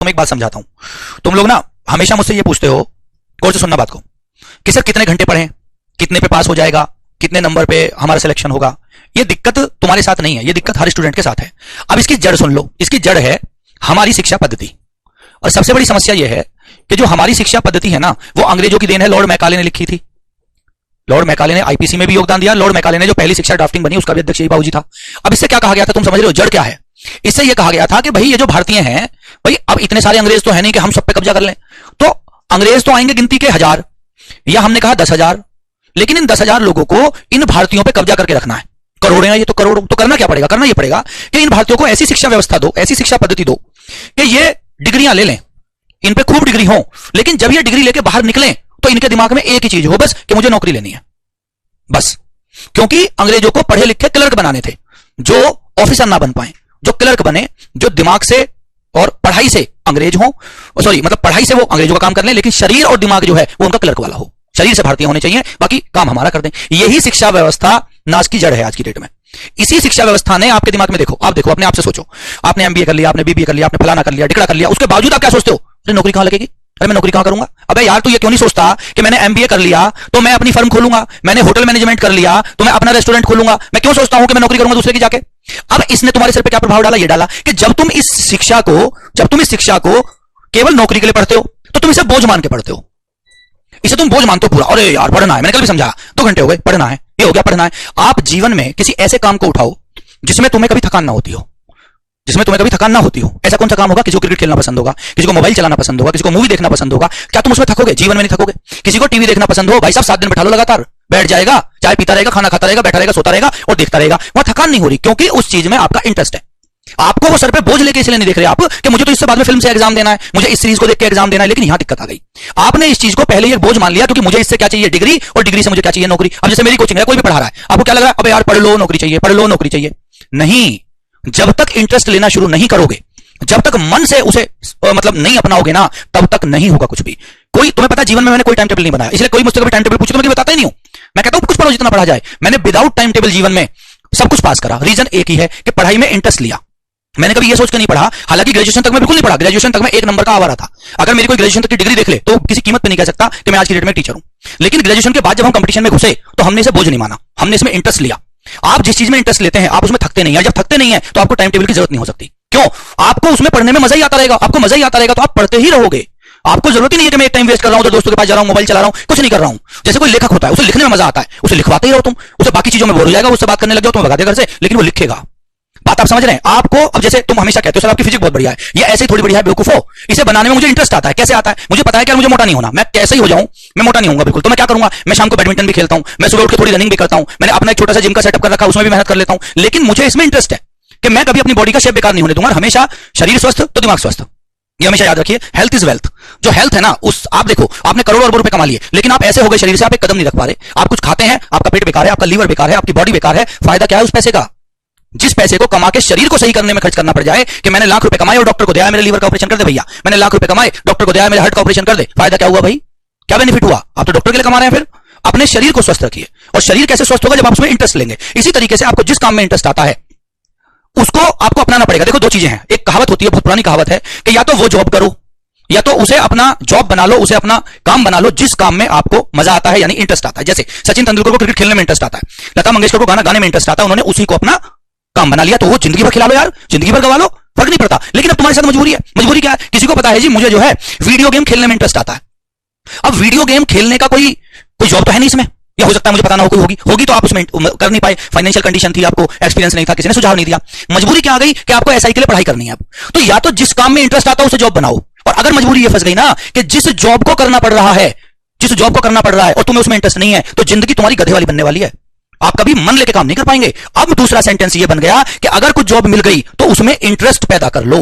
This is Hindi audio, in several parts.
तुम्हें एक बात समझाता हूं। तुम लोग ना हमेशा मुझसे ये पूछते हो, गौर से सुनना बात को, कि सर कितने घंटे पढ़ें, कितने पे पास हो जाएगा, कितने नंबर पे हमारा सिलेक्शन होगा। ये दिक्कत तुम्हारे साथ नहीं है, ये दिक्कत हर स्टूडेंट के साथ है। अब इसकी जड़ सुन लो। इसकी जड़ है हमारी शिक्षा पद्धति। और सबसे बड़ी समस्या यह है कि जो हमारी शिक्षा पद्धति है ना, वो अंग्रेजों की देन है। लॉर्ड मैकाले ने लिखी थी। लॉर्ड मैकाले ने आईपीसी में भी योगदान दिया। लॉर्ड मैकाले ने जो पहली शिक्षा ड्राफ्टिंग बनी, उसका भी अध्यक्ष यही बाबूजी था। अब इससे क्या कहा गया था, तुम समझ रहे हो जड़ क्या है? इससे यह कहा गया था कि भाई ये जो भारतीय हैं, भाई अब इतने सारे अंग्रेज तो है नहीं कि हम सब पे कब्जा कर लें, तो अंग्रेज तो आएंगे गिनती के 1000, या हमने कहा 10,000, लेकिन इन 10,000 लोगों को इन भारतीयों पे कब्जा करके रखना है। करोड़ हैं ये, तो करोड़, तो करना क्या पड़ेगा? करना ये पड़ेगा कि इन भारतीयों को ऐसी शिक्षा व्यवस्था दो, ऐसी शिक्षा पद्धति दो कि ये डिग्रियां ले लें, इन पे खूब डिग्री हो, लेकिन जब ये डिग्री लेके बाहर निकलें तो इनके दिमाग में एक ही चीज हो, बस कि मुझे नौकरी लेनी है, बस। क्योंकि अंग्रेजों को पढ़े लिखे क्लर्क बनाने थे, जो ऑफिसर ना बन पाए, जो क्लर्क बने, जो दिमाग से और पढ़ाई से अंग्रेज हो, सॉरी मतलब पढ़ाई से वो अंग्रेजों का काम कर लें, लेकिन शरीर और दिमाग जो है वो उनका क्लर्क वाला हो। शरीर से भारतीय होने चाहिए, बाकी काम हमारा कर दें। यही शिक्षा व्यवस्था नाश की जड़ है आज की डेट में। इसी शिक्षा व्यवस्था ने आपके दिमाग में, देखो आप देखो, अपने आप से सोचो, आपने एमबीए कर लिया, आपने बीबीए कर लिया, आपने फलाना कर लिया, टिकड़ा कर लिया, उसके बावजूद आप क्या सोचते हो? अरे नौकरी कहां लगेगी, अरे मैं नौकरी कहां करूंगा। अबे यार तू ये क्यों नहीं सोचता कि मैंने एमबीए कर लिया तो मैं अपनी फर्म खोलूंगा, मैंने होटल मैनेजमेंट कर लिया तो मैं अपना रेस्टोरेंट खोलूंगा। मैं क्यों सोचता हूं कि मैं नौकरी करूंगा दूसरे की जाके? अब इसने तुम्हारे सिर पे क्या प्रभाव डाला? ये डाला कि जब तुम इस शिक्षा को केवल नौकरी के लिए पढ़ते हो तो तुम इसे बोझ मान के पढ़ते हो। इसे तुम बोझ मानते हो पूरा। अरे यार पढ़ना है, मैंने कल भी समझाया, 2 घंटे हो गए, पढ़ना है, ये हो गया, पढ़ना है। आप जीवन में किसी ऐसे काम को उठाओ जिसमें तुम्हें कभी थकान ना होती हो, जिसमें तुम्हें कभी थकान ना होती हो। ऐसा कौन सा काम होगा? किसी को क्रिकेट खेलना पसंद होगा, किसी को मोबाइल चलाना पसंद होगा, किसी को मूवी देखना पसंद होगा। क्या तुम उसमें थकोगे? जीवन में नहीं थकोगे। किसी को टीवी देखना पसंद हो, भाई साहब 7 दिन बैठा लो लगातार, बैठ जाएगा, चाय पीता रहेगा, खाना खाता रहेगा, बैठा रहेगा, सोता रहेगा और देखता रहेगा, वहां थकान नहीं हो रही, क्योंकि उस चीज में आपका इंटरेस्ट है। आपको वो सर पे बोझ लेके इसलिए नहीं देख रहे आप कि मुझे तो इससे बाद में फिल्म से एग्जाम देना है, मुझे इस सीरीज को देख के एग्जाम देना है। लेकिन यहां दिक्कत आ गई, आपने इस चीज को पहले ये बोझ मान लिया, क्योंकि मुझे इससे क्या चाहिए? डिग्री, और डिग्री से मुझे क्या चाहिए? नौकरी। अब जैसे मेरी कोचिंग है, कोई भी पढ़ा रहा है, आपको क्या लग रहा है? अबे यार पढ़ लो, नौकरी चाहिए, पढ़ लो, नौकरी चाहिए। नहीं, जब तक इंटरेस्ट लेना शुरू नहीं करोगे, जब तक मन से उसे मतलब नहीं अपनाओगे ना, तब तक नहीं होगा कुछ भी। कोई तुम्हें पता, जीवन में मैंने कोई टाइम टेबल नहीं बनाया, इसलिए कोई मुझसे कभी टाइम टेबल पूछे तो मैं बताता ही नहीं हूं। मैं कहता हूं कुछ पढ़ो जितना पढ़ा जाए। मैंने विदाउट टाइम टेबल जीवन में सब कुछ पास करा। रीजन एक ही है कि पढ़ाई में इंटरेस्ट लिया। मैंने कभी ये सोच कर नहीं पढ़ा, हालांकि ग्रेजुएशन तक मैं बिल्कुल नहीं पढ़ा। ग्रेजुएशन तक मैं 1 नंबर का आवारा था। अगर मेरी कोई ग्रेजुएशन तक की डिग्री देख ले तो किसी कीमत पे नहीं कह सकता कि मैं आज की डेट में टीचर हूं। लेकिन ग्रेजुएशन के बाद जब हम कंपटीशन में घुसे तो हमने इसे बोझ नहीं माना, हमने इसमें इंटरेस्ट लिया। आप जिस चीज में इंटरेस्ट लेते हैं आप उसमें थकते नहीं है। जब थकते नहीं है तो आपको टाइम टेबल की जरूरत नहीं हो सकती। क्यों? आपको उसमें पढ़ने में मजा ही आता रहेगा, आपको मजा ही आता रहेगा, तो आप पढ़ते ही रहोगे। आपको जरूरत ही नहीं है कि मैं एक टाइम वेस्ट कर रहा हूं, तो दोस्तों के पास जा रहा हूं, मोबाइल चला रहा हूं, कुछ नहीं कर रहा हूं। जैसे कोई लेखक होता है, उसे लिखने में मजा आता है, उसे लिखवाते ही रहो तुम, उसे बाकी चीजों में बोर हो जाएगा, उससे बात करने लग जाओ, तुम भगा दे घर से, लेकिन वो लिखेगा। बात आप समझ रहे हैं? आपको अब जैसे तुम हमेशा कहते हो सर आपकी फिजिक्स बहुत बढ़िया है, ये ऐसे ही थोड़ी बढ़िया है, बेवकूफो, इसे बनाने में मुझे इंटरेस्ट आता है। कैसे आता है? मुझे पता है कि मुझे मोटा नहीं होना, मैं कैसे ही हो जाऊं, मैं मोटा नहीं होऊंगा बिल्कुल। तो मैं क्या करूंगा? मैं शाम को बैडमिंटन भी खेलता हूं, मैं सुबह उठ के थोड़ी रनिंग भी करता हूं, मैंने अपना एक छोटा सा जिम का सेटअप कर रखा है, उसमें भी मेहनत कर लेता हूं। लेकिन मुझे इसमें इंटरेस्ट है कि मैं कभी अपनी बॉडी का शेप बेकार नहीं होने दूंगा। हमेशा शरीर स्वस्थ तो दिमाग स्वस्थ, ये हमेशा याद रखिए। Health is wealth. जो हेल्थ है ना, उस आप देखो, आपने करोड़ों अरबों रुपए कमा लिए, लेकिन आप ऐसे हो गए शरीर से, आप एक कदम नहीं रख पा रहे। आप कुछ खाते हैं, आपका पेट बेकार है, आपका लीवर बेकार है, आपकी बॉडी बेकार है। फायदा क्या है उस पैसे का? जिस पैसे को कमा के शरीर को सही करने में खर्च करना पड़ जाए कि मैंने लाख रुपए कमाए और डॉक्टर को दिया मेरे लीवर का ऑपरेशन कर दे भैया, मैंने लाख रुपए कमाए, डॉक्टर को दिया मेरे हार्ट का ऑपरेशन कर दे, फायदा क्या हुआ भाई? क्या बेनिफिट हुआ? आप तो डॉक्टर के लिए कमा रहे हैं। फिर अपने शरीर को स्वस्थ रखिए, और शरीर कैसे स्वस्थ होगा? जब आप उसमें इंटरेस्ट लेंगे। इसी तरीके से आपको जिस काम में इंटरेस्ट आता है उसको आपको अपनाना पड़ेगा। देखो 2 चीजें हैं, एक कहावत होती है, बहुत पुरानी कहावत है, कि या तो वो जॉब करो या तो उसे अपना जॉब बना लो, उसे अपना काम बना लो जिस काम में आपको मजा आता है, यानी इंटरेस्ट आता है। जैसे सचिन तेंदुलकर को क्रिकेट खेलने में इंटरेस्ट आता है, लता मंगेशकर को गाना गाने में इंटरेस्ट आता है, उन्होंने उसी को अपना काम बना लिया, तो वो जिंदगी भर खिला लो यार, जिंदगी भर गवा लो, फर्क नहीं पड़ता। लेकिन अब तुम्हारे साथ मजबूरी है। मजबूरी क्या है? किसी को पता है जी मुझे जो है वीडियो गेम खेलने में इंटरेस्ट आता है। अब वीडियो गेम खेलने का कोई जॉब तो है नहीं इसमें, या हो सकता है मुझे पता ना हो, कोई होगी तो आप उसमें कर नहीं पाए, फाइनेंशियल कंडीशन थी, आपको एक्सपीरियंस नहीं था, किसी ने सुझाव नहीं दिया। मजबूरी क्या आ गई कि आपको एसआई के लिए पढ़ाई करनी है। तो या तो जिस काम में इंटरेस्ट आता है उसे जॉब बनाओ, और अगर मजबूरी ये फंस गई ना कि जिस जॉब को करना पड़ रहा है, जिस जॉब को करना पड़ रहा है और तुम्हें उसमें इंटरेस्ट नहीं है, तो जिंदगी तुम्हारी गधे वाली बनने वाली है। आप कभी मन लेके काम नहीं कर पाएंगे। अब दूसरा सेंटेंस ये बन गया कि अगर कुछ जॉब मिल गई तो उसमें इंटरेस्ट पैदा कर लो।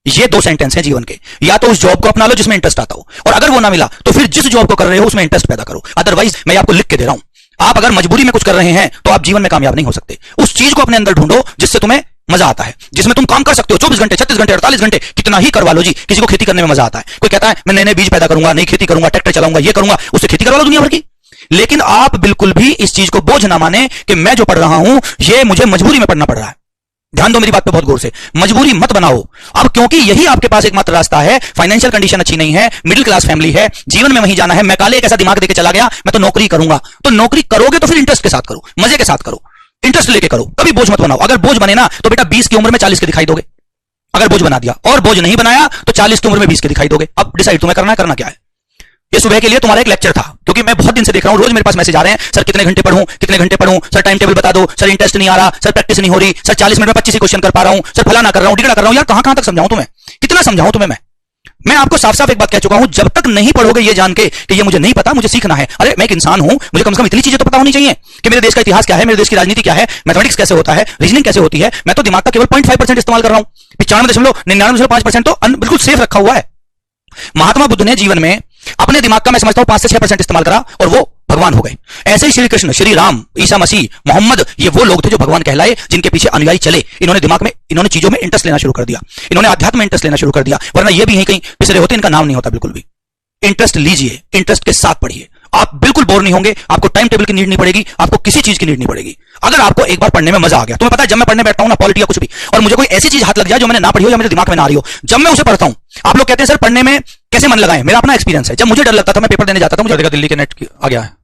ये 2 सेंटेंस हैं जीवन के। या तो उस जॉब को अपना लो जिसमें इंटरेस्ट आता हो, और अगर वो ना मिला तो फिर जिस जॉब को कर रहे हो उसमें इंटरेस्ट पैदा करो। अदरवाइज मैं आपको लिख के दे रहा हूं, आप अगर मजबूरी में कुछ कर रहे हैं तो आप जीवन में कामयाब नहीं हो सकते। उस चीज को अपने अंदर ढूंढो जिससे तुम्हें मजा आता है, जिसमें तुम काम कर सकते हो 24 घंटे, 36 घंटे, 48 घंटे, कितना ही करवा लो जी। किसी को खेती करने में मजा आता है, कोई कहता है मैं नए नए बीज पैदा करूंगा, नई खेती करूंगा, ट्रैक्टर चलाऊंगा, ये करूंगा, उससे खेती करवा लो दुनिया भर की। लेकिन आप बिल्कुल भी इस चीज को बोझ ना माने कि मैं जो पढ़ रहा हूं ये मुझे मजबूरी में पढ़ना पड़ रहा है। ध्यान दो मेरी बात पे बहुत गौर से, मजबूरी मत बनाओ अब, क्योंकि यही आपके पास एकमात्र रास्ता है। फाइनेंशियल कंडीशन अच्छी नहीं है, मिडिल क्लास फैमिली है, जीवन में वहीं जाना है। मैं काले एक ऐसा दिमाग देके चला गया, मैं तो नौकरी करूंगा। तो नौकरी करोगे तो फिर इंटरेस्ट के साथ करो, मजे के साथ करो, इंटरेस्ट लेके करो, कभी बोझ मत बनाओ। अगर बोझ बने ना तो बेटा 20 की उम्र में 40 के दिखाई दोगे, अगर बोझ बना दिया, और बोझ नहीं बनाया तो 40 की उम्र में 20 के दिखाई दोगे। अब डिसाइड तुम्हें करना क्या है। ये सुबह के लिए तुम्हारा एक लेक्चर था, क्योंकि मैं बहुत दिन से देख रहा हूं, रोज मेरे पास मैसेज आ रहे हैं, सर कितने घंटे पढ़ूं, सर टाइम टेबल बता दो, सर इंटरेस्ट नहीं आ रहा, सर प्रैक्टिस नहीं हो रही, सर 40 मिनट में 25 ही क्वेश्चन कर पा रहा हूं, सर फलाना कर रहा हूं, ढिकड़ा कर रहा हूं। यार कहां तक समझाऊं तुम्हें, कितना समझाऊं तुम्हें। मैं आपको साफ साफ एक बात कह चुका हूं, जब तक नहीं पढ़ोगे ये जान के कि ये मुझे नहीं पता, मुझे सीखना है। अरे मैं एक इंसान हूं, मुझे कम से कम इतनी चीजें तो पता होनी चाहिए कि मेरे देश का इतिहास क्या है, मेरे देश की राजनीति क्या है, मैथमेटिक्स कैसे होता है, रीजनिंग कैसे होती है। मैं तो दिमाग का केवल 0.5% इस्तेमाल कर रहा हूं, 95.99% तो बिल्कुल सेफ रखा हुआ है। महात्मा बुद्ध ने जीवन में अपने दिमाग का मैं समझता हूं 5 से 6% इस्तेमाल करा और वो भगवान हो गए। ऐसे ही श्री कृष्ण, श्री राम, ईसा मसीह, मोहम्मद, ये वो लोग थे जो भगवान कहलाए, जिनके पीछे अनुयायी चले। इन्होंने दिमाग में, इन्होंने चीजों में इंटरेस्ट लेना शुरू कर दिया, इन्होंने अध्यात्म में इंटरेस्ट लेना शुरू कर दिया, वरना ये भी यहीं कहीं पिछले होते, इनका नाम नहीं होता बिल्कुल भी। इंटरेस्ट लीजिए, इंटरेस्ट के साथ पढ़िए, आप बिल्कुल बोर नहीं होंगे, आपको टाइम टेबल की नीड नहीं पड़ेगी, आपको किसी चीज की नीड नहीं पड़ेगी। अगर आपको एक बार पढ़ने में मजा आ गया, तुम्हें पता है जब मैं पढ़ने बैठता हूं ना, पॉलिटी या कुछ भी, और मुझे कोई ऐसी चीज हाथ लग जाए जो मैंने ना पढ़ी हो या मेरे दिमाग में ना आ रही हो, जब मैं उसे पढ़ता हूं, आप लोग कहते हैं सर पढ़ने में कैसे मन लगाएं, मेरा अपना एक्सपीरियंस है। जब मुझे डर लगता था, मैं पेपर देने जाता था, मुझे दिल्ली के नेट आ गया है।